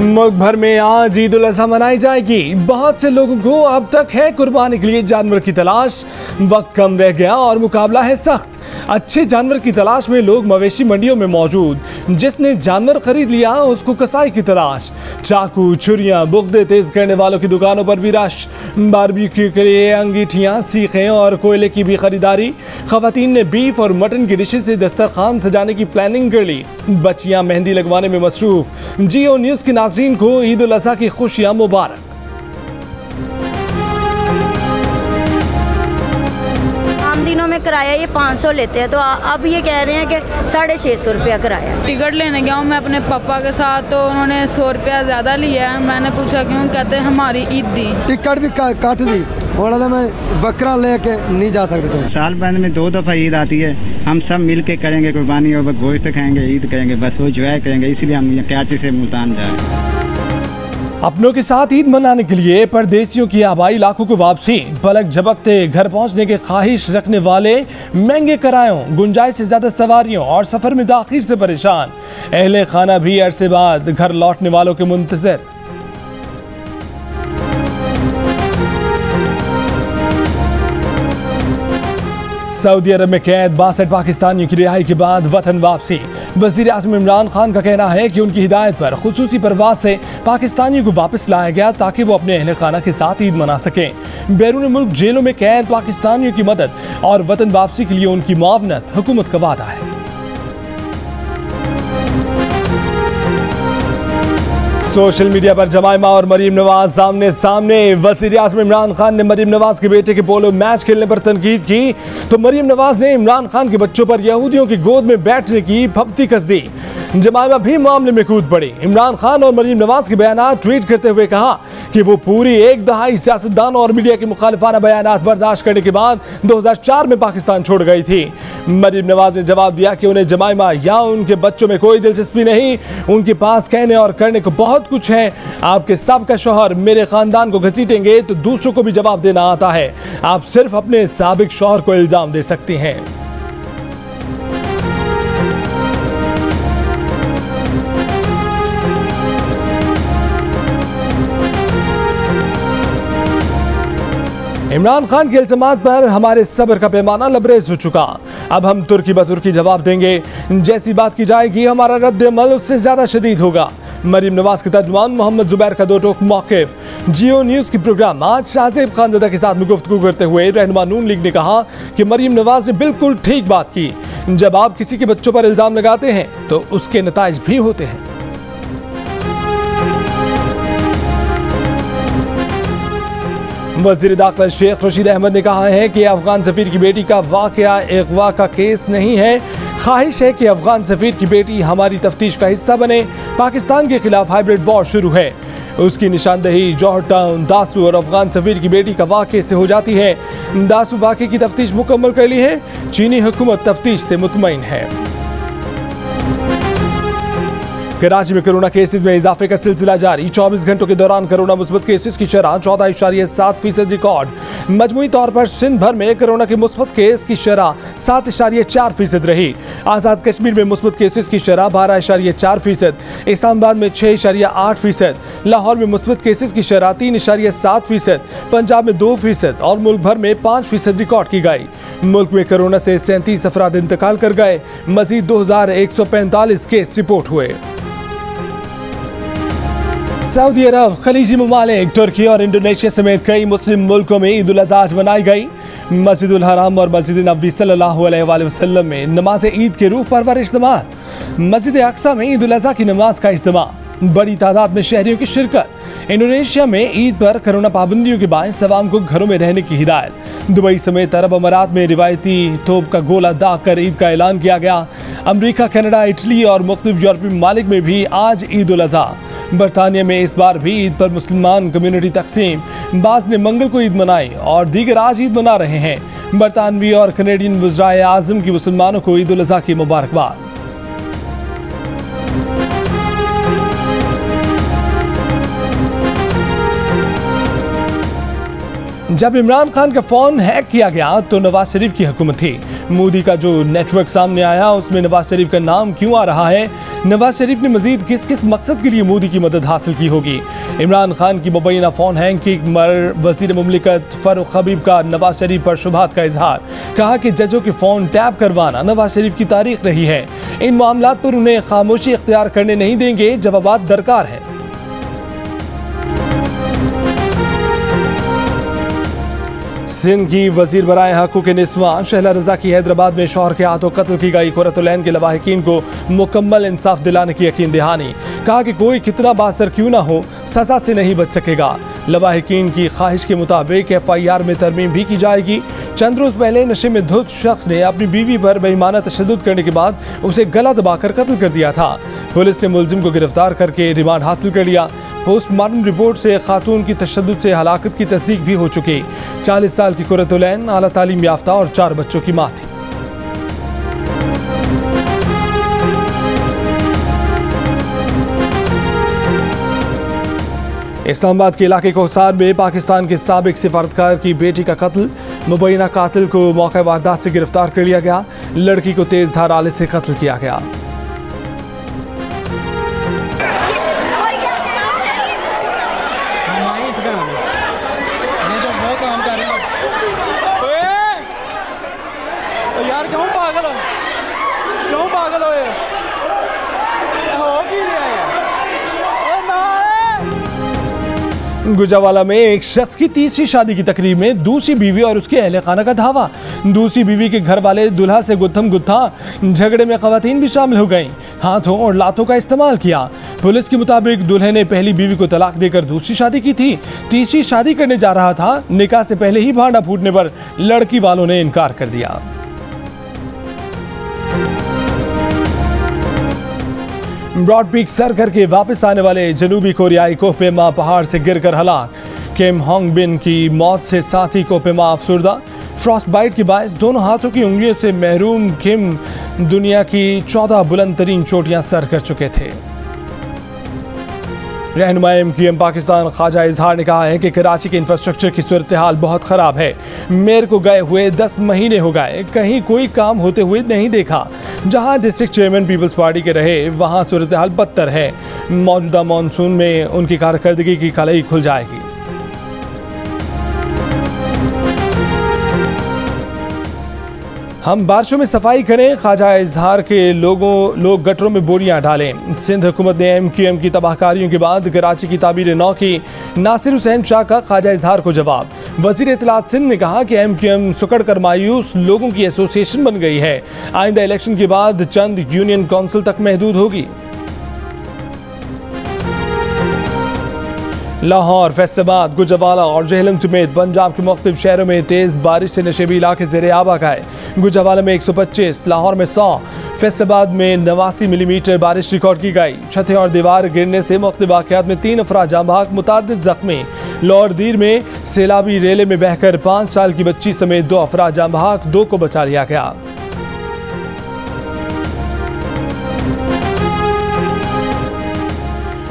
मुल्क भर में आज ईद उल अज़हा मनाई जाएगी। बहुत से लोगों को अब तक है कुर्बानी के लिए जानवर की तलाश। वक्त कम रह गया और मुकाबला है सख्त। अच्छे जानवर की तलाश में लोग मवेशी मंडियों में मौजूद। जिसने जानवर खरीद लिया उसको कसाई की तलाश। चाकू, छुरियां, बुगदे तेज करने वालों की दुकानों पर भी रश। बारबेक्यू के लिए अंगीठियां, सीखें और कोयले की भी खरीदारी। खवातीन ने बीफ और मटन की डिशेज से दस्तरखान सजाने की प्लानिंग कर ली। बच्चियां मेहंदी लगवाने में मसरूफ। जियो न्यूज़ के नाज़रीन को ईद उल अज़हा की खुशियां मुबारक। दिनों में किराया ये 500 लेते हैं, तो अब ये कह रहे हैं कि 650 रुपया किराया। टिकट लेने गया हूँ मैं अपने पापा के साथ, तो उन्होंने 100 रुपया ज़्यादा लिया है। मैंने पूछा क्यों, कहते हैं हमारी ईद दी। टिकट भी काट दी, बोला मैं बकरा लेके नहीं जा सकते। तो साल भर में 2 दफ़ा ईद आती है, हम सब मिल के करेंगे कुर्बानी और गोश्त खाएंगे, ईद करेंगे, बस वो एंजॉय करेंगे। इसलिए हम कराची से मुल्तान जाए। अपनों के साथ ईद मनाने के लिए परदेसियों की आबाई इलाकों को वापसी। पलक झपकते घर पहुंचने के ख्वाहिश रखने वाले महंगे किरायों, गुंजाइश से ज्यादा सवारियों और सफर में ताखीर से परेशान। अहले खाना भी अरसे बाद घर लौटने वालों के मुंतज़िर। सऊदी अरब में कैद 62 पाकिस्तानियों की रिहाई के बाद वतन वापसी। वज़ीर आज़म इमरान खान का कहना है कि उनकी हिदायत पर खुसूसी परवाज से पाकिस्तानियों को वापस लाया गया ताकि वो अपने अहले खाना के साथ ईद मना सकें। बैरून मुल्क जेलों में कैद पाकिस्तानियों की मदद और वतन वापसी के लिए उनकी मुआवनत हुकूमत का वादा है। सोशल मीडिया पर जमाइमा और मरीम नवाज आमने सामने। वज़ीर आज़म इमरान खान ने मरीम नवाज के बेटे के पोलो मैच खेलने पर तनकीद की, तो मरीम नवाज ने इमरान खान के बच्चों पर यहूदियों की गोद में बैठने की फप्ती कस दी। जमाइमा भी मामले में कूद पड़ी। इमरान खान और मरीम नवाज के बयानात ट्वीट करते हुए कहा कि वो पूरी एक दहाई सियासतदानों और मीडिया के मुखालिफाना बयानात बर्दाश्त करने के बाद 2004 में पाकिस्तान छोड़ गई थी। मरीम नवाज ने जवाब दिया कि उन्हें जमाइमा या उनके बच्चों में कोई दिलचस्पी नहीं, उनके पास कहने और करने को बहुत कुछ है। आपके साबिका शौहर मेरे खानदान को घसीटेंगे तो दूसरों को भी जवाब देना आता है। आप सिर्फ अपने साबिक शौहर को इल्जाम दे सकती हैं। इमरान खान के इल्जामात पर हमारे सब्र का पैमाना लबरेज हो चुका। अब हम तुर्की बतुर्की जवाब देंगे। जैसी बात की जाएगी हमारा रद्द अमल उससे ज्यादा शदीद होगा। मरीम नवाज के तर्जुमान मोहम्मद जुबैर का दो टोक मौक़िफ़। जियो न्यूज़ की प्रोग्राम आज शाहज़ेब खानज़ादा के साथ में गुफ्तगू करते हुए रहनुमा नून लीग ने कहा कि मरीम नवाज ने बिल्कुल ठीक बात की। जब आप किसी के बच्चों पर इल्ज़ाम लगाते हैं तो उसके नताइज भी होते हैं। वज़ीर दाखिला शेख रशीद अहमद ने कहा है कि अफगान सफीर की बेटी का वाक़या अगवा का केस नहीं है। ख्वाहिश है कि अफगान सफीर की बेटी हमारी तफ्तीश का हिस्सा बने। पाकिस्तान के खिलाफ हाइब्रिड वॉर शुरू है। उसकी निशानदही जौहर टाउन, दासू और अफगान सफीर की बेटी का वाक़े से हो जाती है। दासू वाक़े की तफ्तीश मुकम्मल कर ली है। चीनी हुकूमत तफ्तीश से मुतमईन है। कराची में कोरोना केसेस में इजाफे का सिलसिला जारी। 24 घंटों के दौरान कोरोना मुस्बत केसेस की शरह 14.7% रिकॉर्ड। मजमूई तौर पर सिंध भर में कोरोना के मुस्बत केस की शरह 7.4% रही। आज़ाद कश्मीर में मुस्बत केसेस की शरह 12.4%, इस्लामाबाद में 6.8%, लाहौर में मुस्बत केसेस की शरह 3.7%, पंजाब में 2% और मुल्क भर में 5% रिकॉर्ड की गई। मुल्क में कोरोना से 37 अफराद इंतकाल कर गए। मजीद 2145 केस रिपोर्ट हुए। सऊदी अरब, खलीजी ममालिक, तुर्की और इंडोनेशिया समेत कई मुस्लिम मुल्कों में ईद उल अज़हा मनाई गई। मस्जिदुल हराम और मस्जिद नबवी सल्लल्लाहु अलैहि वसल्लम में नमाज ईद के रूह परवर इज्तिमा। मस्जिद अक्सा में ईद उल अज़हा की नमाज का इज्तिमा। बड़ी तादाद में शहरियों की शिरकत। इंडोनेशिया में ईद पर कोरोना पाबंदियों के बायस तमाम को घरों में रहने की हिदायत। दुबई समेत अरब अमारात में रिवायती तोप का गोला दाग कर ईद का ऐलान किया गया। अमरीका, कनाडा, इटली और मुख्तलिफ यूरोपीय ममालिक में भी आज ईद उल अज़हा। बरतानिया में इस बार भी ईद पर मुसलमान कम्युनिटी तकसीम। बाज़ ने मंगल को ईद मनाई और दीगर आज ईद मना रहे हैं। बरतानवी और कनेडियन वज़राए आज़म की मुसलमानों को ईद उल अज़हा की मुबारकबाद। जब इमरान खान का फोन हैक किया गया तो नवाज शरीफ की हुकूमत थी। मोदी का जो नेटवर्क सामने आया उसमें नवाज शरीफ का नाम क्यों आ रहा है? नवाज शरीफ ने मजीद किस किस मकसद के लिए मोदी की मदद हासिल की होगी? इमरान खान की मुबैना फोन हैकिंग पर वजीर मुमलिकत फारूक हबीब का नवाज शरीफ पर शुबहात का इजहार। कहा कि जजों के फोन टैप करवाना नवाज शरीफ की तारीख रही है। इन मामलात पर उन्हें खामोशी इख्तियार करने नहीं देंगे, जवाबात दरकार है। सिंध की वजीर बराए हकूक़ निस्वां शहला रजा की हैदराबाद में शौहर के हाथों कत्ल की गई कुर्रतुलैन के लवाहिकीन को मुकम्मल इंसाफ दिलाने की यकीन दहानी। कहा कि कोई कितना बासर क्यों ना हो, सजा से नहीं बच सकेगा। लवाहिकीन की ख्वाहिश के मुताबिक FIR में तरमीम भी की जाएगी। चंद रोज पहले नशे में धुत शख्स ने अपनी बीवी पर बेईमाना तशद्दुद करने के बाद उसे गला दबाकर कत्ल कर दिया था। पुलिस ने मुलजिम को गिरफ्तार करके रिमांड हासिल कर लिया। पोस्टमार्टम रिपोर्ट से खातून की तशद्दुद से हलाकत की तस्दीक भी हो चुकी। 40 साल की कुर्रतुलैन आला तालीम याफ्ता और 4 बच्चों की मां थी। इस्लामाबाद के इलाके कोहसार में पाकिस्तान के साबिक सिफारतकार की बेटी का कत्ल। मुबैना कातिल को मौके वारदात से गिरफ्तार कर लिया गया। लड़की को तेज धार आले से कत्ल किया गया। गुजरावाला में एक शख्स की तीसरी शादी की तकरीब में दूसरी बीवी और उसके अहले खाना का धावा। दूसरी बीवी के घर वाले दुल्हा से गुत्थम गुत्था। झगड़े में खवातीन भी शामिल हो गईं। हाथों और लातों का इस्तेमाल किया। पुलिस के मुताबिक दुल्हे ने पहली बीवी को तलाक देकर दूसरी शादी की थी। तीसरी शादी करने जा रहा था। निकाह से पहले ही भांडा फूटने पर लड़की वालों ने इनकार कर दिया। ब्रॉड पीक सर करके वापस आने वाले जनूबी कोरियाई कोहपेमा पहाड़ से गिरकर हलाक। किम होंग बिन की मौत से साथी कोहपेमा अफसुर्दा। फ्रॉस्ट बाइट के बायस दोनों हाथों की उंगलियों से महरूम किम दुनिया की 14 बुलंद तरीन चोटियां सर कर चुके थे। रहनुमा MQM पाकिस्तान ख्वाजा इजहार ने कहा है कि कराची के इंफ्रास्ट्रक्चर की सूरत हाल बहुत ख़राब है। मेयर को गए हुए 10 महीने हो गए, कहीं कोई काम होते हुए नहीं देखा। जहां डिस्ट्रिक्ट चेयरमैन पीपल्स पार्टी के रहे वहां सूरत हाल बदतर है। मौजूदा मानसून में उनकी कारकर्दगी की कलई खुल जाएगी। हम बारिशों में सफाई करें, ख्वाजा इजहार के लोग गटरों में बोरियां डालें। सिंध हुकूमत ने MQM की तबाहकारियों के बाद कराची की ताबीर नौ की। नासिर हुसैन शाह का ख्वाजा इजहार को जवाब। वजीर इत्तलात सिंध ने कहा कि MQM सुकड़ कर मायूस लोगों की एसोसिएशन बन गई है। आइंदा इलेक्शन के बाद चंद यूनियन काउंसिल तक महदूद होगी। लाहौर, फैसलाबाद, गुजरावाला और जेहलम समेत पंजाब के मुख्तलिफ शहरों में तेज बारिश से नशेबी इलाके ज़ेरे आब आ गए। गुजरावाला में 125, लाहौर में 100, फैसलाबाद में 89 मिलीमीटर बारिश रिकॉर्ड की गई। छतें और दीवार गिरने से मुख्तलिफ वाक़यात में 3 अफराद जाँ बहक, मुतादिद जख्मी। लाहौर दीर में सैलाबी रेले में बहकर 5 साल की बच्ची समेत 2 अफराद जाँ बहक, 2 को बचा लिया गया।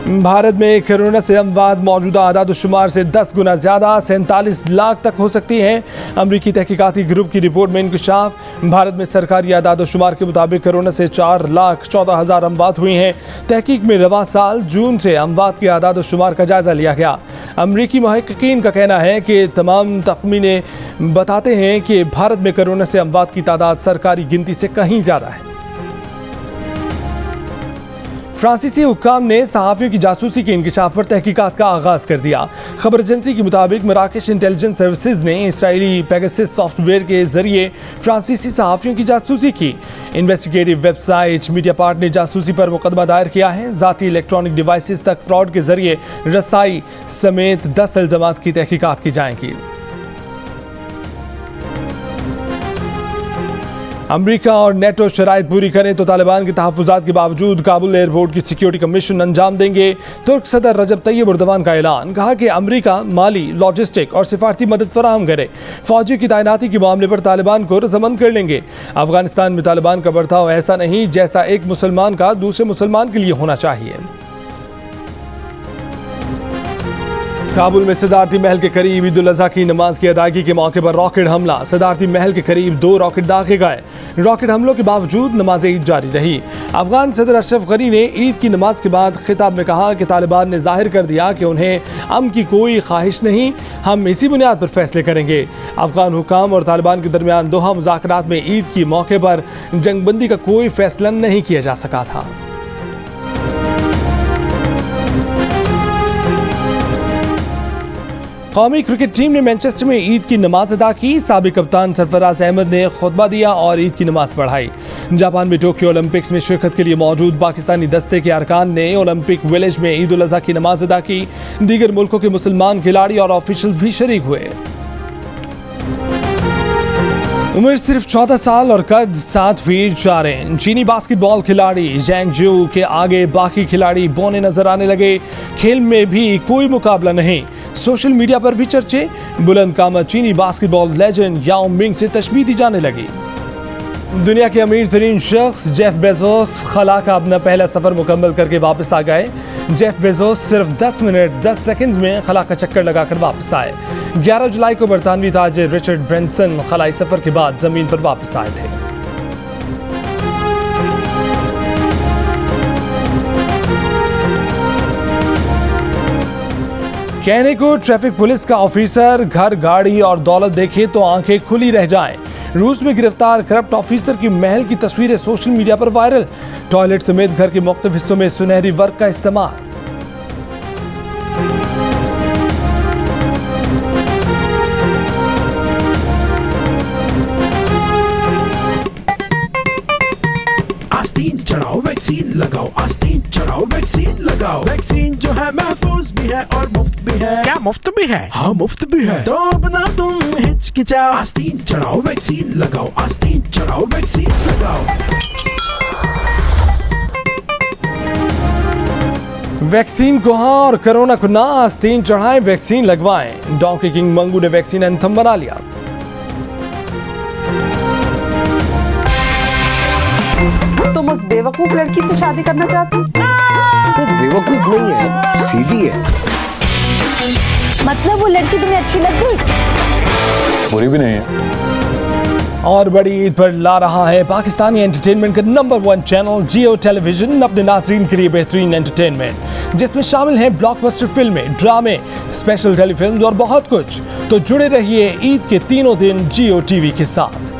भारत में कोरोना से अमवात मौजूदा आदाद-ओ-शुमार से 10 गुना ज़्यादा 47 लाख तक हो सकती हैं। अमरीकी तहकीकाती ग्रुप की रिपोर्ट में इंकशाफ। भारत में सरकारी आदाद-ओ-शुमार के मुताबिक कोरोना से 4,14,000 अमवात हुई हैं। तहकीक में रवां साल जून से अमवात के आदाद-ओ-शुमार का जायजा लिया गया। अमरीकी मुहक्किकीन का कहना है कि तमाम तखमीने बताते हैं कि भारत में कोरोना से अमवात की तादाद सरकारी गिनती से कहीं ज़्यादा है। फ्रांसीसी हुक्काम ने सहाफ़ियों की जासूसी के इंकशाफ पर तहकीकात का आगाज़ कर दिया। खबर एजेंसी के मुताबिक मराकेश इंटेलिजेंस सर्विसेज ने इसराइली पेगासस सॉफ्टवेयर के जरिए फ्रांसीसी सहाफ़ियों की जासूसी की। इन्वेस्टिगेटिव वेबसाइट मीडिया पार्ट ने जासूसी पर मुकदमा दायर किया है। ज़ाती इलेक्ट्रॉनिक डिवाइसेस तक फ्रॉड के जरिए रसाई समेत 10 इल्ज़ामात की तहकीकात की जाएंगी। अमेरिका और नेटो शराइत पूरी करें तो तालिबान के तहफ़्फ़ुज़ात के बावजूद काबुल एयरपोर्ट की सिक्योरिटी का मिशन अंजाम देंगे। तुर्क सदर रजब तैयब एर्दोगान का ऐलान। कहा कि अमेरिका माली, लॉजिस्टिक और सिफारती मदद फराहम करे। फौजी की तैनाती के मामले पर तालिबान को रज़ामंद कर लेंगे। अफगानिस्तान में तालिबान का बर्ताव ऐसा नहीं जैसा एक मुसलमान का दूसरे मुसलमान के लिए होना चाहिए। काबुल में सदारती महल के करीब ईद उल अजहा की नमाज की अदायगी के मौके पर रॉकेट हमला। सदारती महल के करीब 2 रॉकेट दागे गए। रॉकेट हमलों के बावजूद नमाज ईद जारी रही। अफगान सदर अशरफ गनी ने ईद की नमाज के बाद खिताब में कहा कि तालिबान ने जाहिर कर दिया कि उन्हें अमन की कोई ख्वाहिश नहीं, हम इसी बुनियाद पर फैसले करेंगे। अफगान हुकाम और तालिबान के दरमियान दोहा मुज़ाकरात में ईद की मौके पर जंगबंदी का कोई फैसला नहीं किया जा सका था। कौमी क्रिकेट टीम ने मैनचेस्टर में ईद की नमाज अदा की। साबिक कप्तान सरफराज अहमद ने खुतबा दिया और ईद की नमाज पढ़ाई। जापान में टोक्यो ओलंपिक्स में शिरकत के लिए मौजूद पाकिस्तानी दस्ते के अरकान ने ओलंपिक विलेज में ईद उल अजहा की नमाज अदा की। दीगर मुल्कों के मुसलमान खिलाड़ी और ऑफिशियल भी शरीक हुए। उम्र सिर्फ 14 साल और कद 7 फीट 4 इंच। चीनी बास्केटबॉल खिलाड़ी जैंग जू के आगे बाकी खिलाड़ी बौने नजर आने लगे। खेल में भी कोई मुकाबला नहीं। सोशल मीडिया पर भी चर्चे। बुलंद कामत चीनी बास्केटबॉल लेजेंड याओ मिंग से तशबीह दी जाने लगी। दुनिया के अमीर तरीन शख्स जेफ बेजोस खला का अपना पहला सफर मुकम्मल करके वापस आ गए। जेफ बेजोस सिर्फ 10 मिनट 10 सेकंड्स में खला का चक्कर लगाकर वापस आए। 11 जुलाई को बरतानवी ताजिर रिचर्ड ब्रेंसन खलाई सफर के बाद जमीन पर वापस आए थे। कहने को ट्रैफिक पुलिस का ऑफिसर घर, गाड़ी और दौलत देखे तो आंखें खुली रह जाएं। रूस में गिरफ्तार करप्ट ऑफिसर की महल की तस्वीरें सोशल मीडिया पर वायरल। टॉयलेट समेत घर के मुख्तलिफ हिस्सों में सुनहरी वर्क का इस्तेमाल। आस्तीन चढ़ाओ वैक्सीन लगाओ, आस्तीन चढ़ाओ वैक्सीन लगाओ। वैक्सीन जो है महफूज भी है और मुफ्त भी है। क्या मुफ्त भी है? हाँ मुफ्त भी है। तो अपना तुम हिचकिचाओ, आस्तीन चढ़ाओ वैक्सीन लगाओ, आस्तीन चढ़ाओ वैक्सीन लगाओ। वैक्सीन को हाँ और कोरोना को ना, आस्तीन चढ़ाएं वैक्सीन लगवाएं। डोंकी किंग मंगू ने वैक्सीन एंथम बना लिया। तुम उस बेवकूफ लड़की से शादी करना चाहते हो? वो बेवकूफ नहीं है, सीधी है। मतलब वो लड़की तुम्हें अच्छी लग गई? बुरी भी नहीं है। और बड़ी ईद पर ला रहा है पाकिस्तानी एंटरटेनमेंट का नंबर 1 चैनल जियो टेलीविजन अपने नाज़रीन के लिए बेहतरीन एंटरटेनमेंट, जिसमें शामिल हैं ब्लॉकबस्टर फिल्में, ड्रामे, स्पेशल टेलीफिल्म्स और बहुत कुछ। तो जुड़े रहिए ईद के तीनों दिन जियो टीवी के साथ।